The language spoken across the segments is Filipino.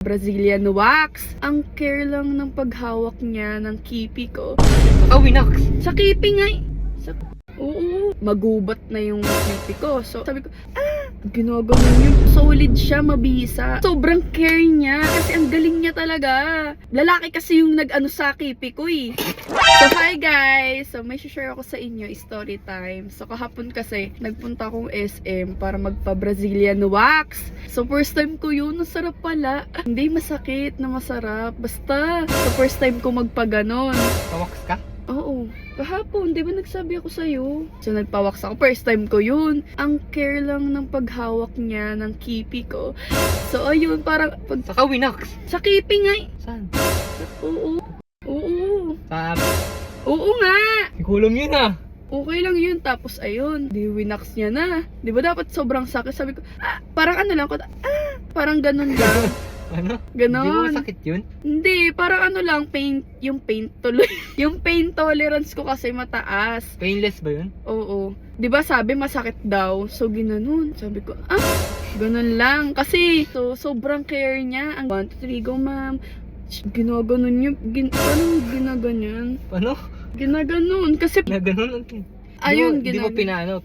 Brazilian wax. Ang care lang ng paghawak niya ng kipi ko. Winax. Sa kipi nga eh. Oo. Magubat na yung kipi ko. So, sabi ko, ginagawa yun. Solid siya, mabisa. Sobrang care niya. Kasi ang galing niya talaga. Lalaki kasi yung nag-ano sa kipi ko eh. So, hi guys! So, may share ako sa inyo, story time. So, kahapon kasi, nagpunta akong SM para magpa-Brazilian wax. So, first time ko yun. Ang sarap pala. Hindi masakit na masarap. Basta, so, first time ko magpa-ganon. Pawax ka? Oo. Kahapon, di ba nagsabi ako sa'yo? So, nagpa-wax ako. First time ko yun. Ang care lang ng paghawak niya ng kipi ko. So, ayun, parang... Saka winax. Sa kipi nga eh. Saan? Oo. Oo. Sa... Oo nga. Ikulong yun ah. Okay lang yun. Tapos, ayun. Di winax niya na. Di ba dapat sobrang sakit? Sabi ko, parang ano lang ko. Parang ganun lang. Ano? Ganon. Hindi mo masakit yun? Hindi, parang ano lang, yung pain yung pain tolerance ko kasi mataas. Painless ba yun? Oo. 'Di ba sabi masakit daw? So ginanon. Sabi ko, ganun lang. Kasi sobrang care niya. Ang 1, 2, 3, go ma'am. Ginaganon niya. Anong ginaganyan? Ano? Ginaganon. Kasi, Pinaganon? ayun, Di mo pinaganon?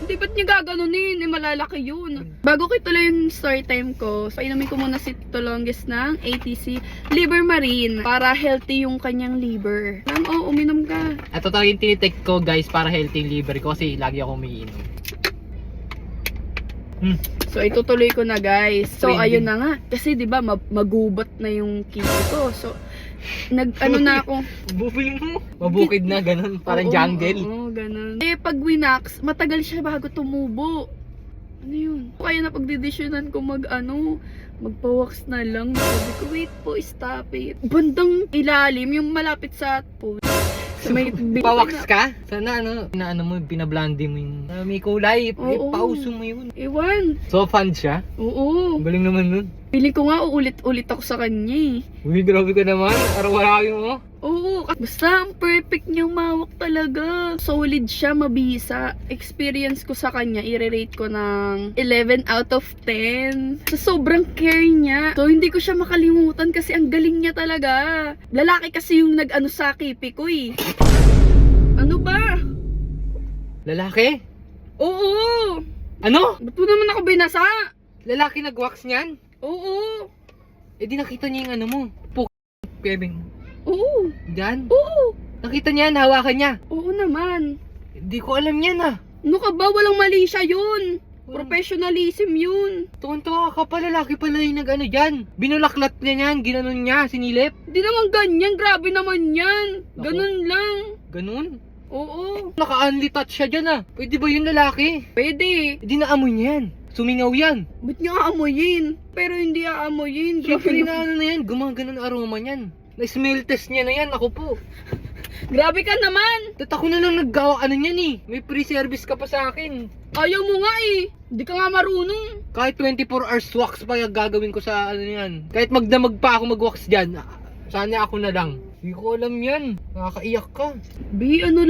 Hindi, ba't niya gaganunin? Malalaki yun. Bago ko ituloy yung story time ko, painumin ko muna si Tito Longest ng ATC Liver Marine para healthy yung kanyang liver. Uminom ka. At totoo yung tinitek ko guys para healthy yung liver ko kasi lagi ako umiinom. So, itutuloy ko na guys. So, Trending. ayun na nga. Kasi, di ba, magubat na yung kipi ko. So, ano na ako. Bubing mo. Mabukid na, ganun. Parang jungle. Oo, ganun. Eh, pag winax, matagal siya bago tumubo. Ano yun? Kaya na pagdidesyonan ko magpa-wax na lang. Sabi ko, wait po, stop it. Bandang ilalim, yung malapit sa may Pawax ka? Sana mo, binablandi mo yung may kulay. Oo. Pauso mo yun. Ewan. So fun siya? Oo. Ang galing naman nun. Piling ko nga uulit-ulit ako sa kanya eh. Uy, grabe ka naman. Araw-araw mo. Oo, basta ang perfect niyang mawak talaga. Solid siya, mabisa. Experience ko sa kanya, i-rate ko ng 11 out of 10. So, sobrang care niya. So, hindi ko siya makalimutan kasi ang galing niya talaga. Lalaki kasi yung nag-ano sa kipi ko eh. Ano ba? Lalaki? Oo! Ano? Ba't mo naman ako binasa? Lalaki nag-wax niyan? Oo! Eh di nakita niya yung ano mo. Kevin. Oo! Diyan? Oo! Nakita niya, hawakan niya. Oo naman. Hindi ko alam yan ah. Ano ka ba? Walang mali siya yun. Professionalism yun. Tuwan-tuwa ka pa, lalaki pala yung nag-ano dyan. Binulaklat niya yan, ginanon niya, sinilip. Di naman ganyan. Grabe naman yan. Naku. Ganun lang. Ganun. Oo. Naka-unli touch siya dyan ah. Pwede ba yun lalaki? Pwede. Hindi naamoy niya yan. Sumingaw yan. Ba't niya aamoyin? Pero hindi aamoyin. Siyempre na ano na yan, gumagano ang aroma niyan. Na-smell test niya na yan, ako po. Grabe ka naman. Tat ako na lang naggawa ano niyan eh. May pre-service ka pa sa akin. Ayaw mo nga eh. Hindi ka nga marunong. Kahit 24 hours wax pa yung gagawin ko sa ano yan. Kahit magdamag pa ako mag-wax dyan, sana ako na lang. Hindi ko alam yan. Nakakaiyak ka. Bi, ano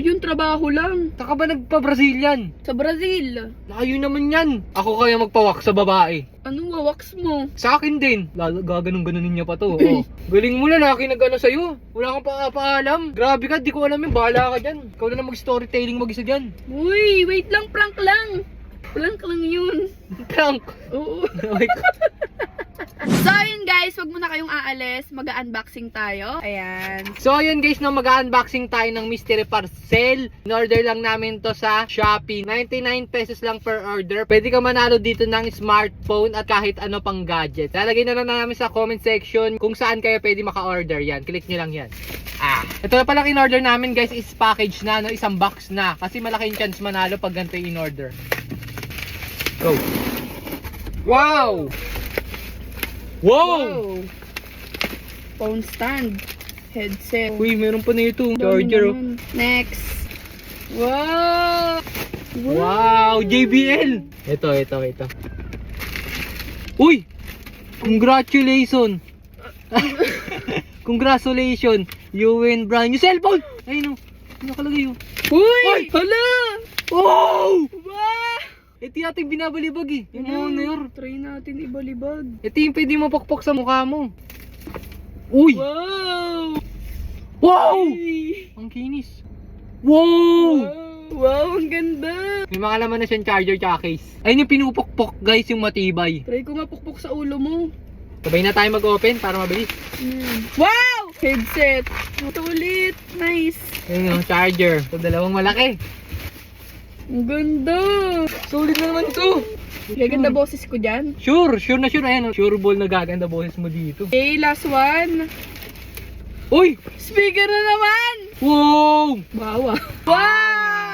yun? Trabaho lang. Saka ba nagpa-Brazilian? Sa Brazil. Layo naman yan. Ako kaya magpa-wax sa babae. Anong wawax mo? Sa akin din. Gaganong-ganonin niya pa to. Oh. Galing mo, lalaki nag-ano sa'yo. Wala kang paalam. Grabe ka, di ko alam yun. Bahala ka dyan. Ikaw na mag-storytelling mag-isa dyan. Uy, wait lang. Prank lang. Prank lang yun. Prank. Oo. Wait. So, ayun guys, wag muna kayong aalis. Mag-unboxing tayo. Ayan. So ayun guys, no, mag-unboxing tayo ng mystery parcel. In-order lang namin to sa Shopee. 99 pesos lang per order. Pwede ka manalo dito ng smartphone at kahit ano pang gadget. Lalagay na lang namin sa comment section kung saan kayo pwede maka-order yan. Click nyo lang yan. Ito na palang in-order namin guys is package na, no? Isang box na. Kasi malaking chance manalo pag ganito yung in-order. Go! Wow! Wow! Phone stand. Headset. Uy, meron pa na ito. Dami Charger. naman. Next. Wow! Wow! JBL! Ito. Uy! Congratulations! Congratulations! You win brand new cellphone! Ayun o. Nakalagay o. Uy! Uy! Hala! Wow! Wow! Ito yata yung binabalibag eh. Yung mga honor. Try natin ibalibag. Ito yung pwede mo pakpok sa mukha mo. Uy! Wow! Wow! Ay! Ang kinis. Wow! Wow, ang ganda! May mga laman na siyang charger tsaka case. Ayun yung pinupukpok guys, yung matibay. Try ko mapukpok sa ulo mo. Sabay na tayo mag-open para mabilis. Wow! Headset! Tulit! Nice! Ayun yung charger. Ito dalawang malaki. Ang ganda! Solid na naman ito. Gaganda boses ko dyan. Sure na sure. Ayan, sure ball na gaganda boses mo dito. Okay, last one. Uy! Speaker na naman! Wow! Wow! Wow!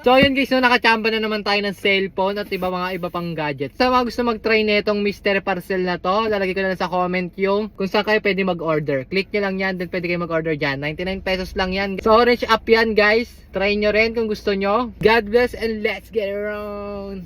So yun guys, no, nakachamba na naman tayo ng cellphone at mga iba pang gadgets. Sa mga gusto mag-try netong mystery parcel na to, lalagay ko na lang sa comment yung kung saan kayo pwede mag-order. Click nyo lang yan, then pwede kayo mag-order dyan. 99 pesos lang yan. So orange app yan guys. Try nyo rin kung gusto nyo. God bless and let's get around!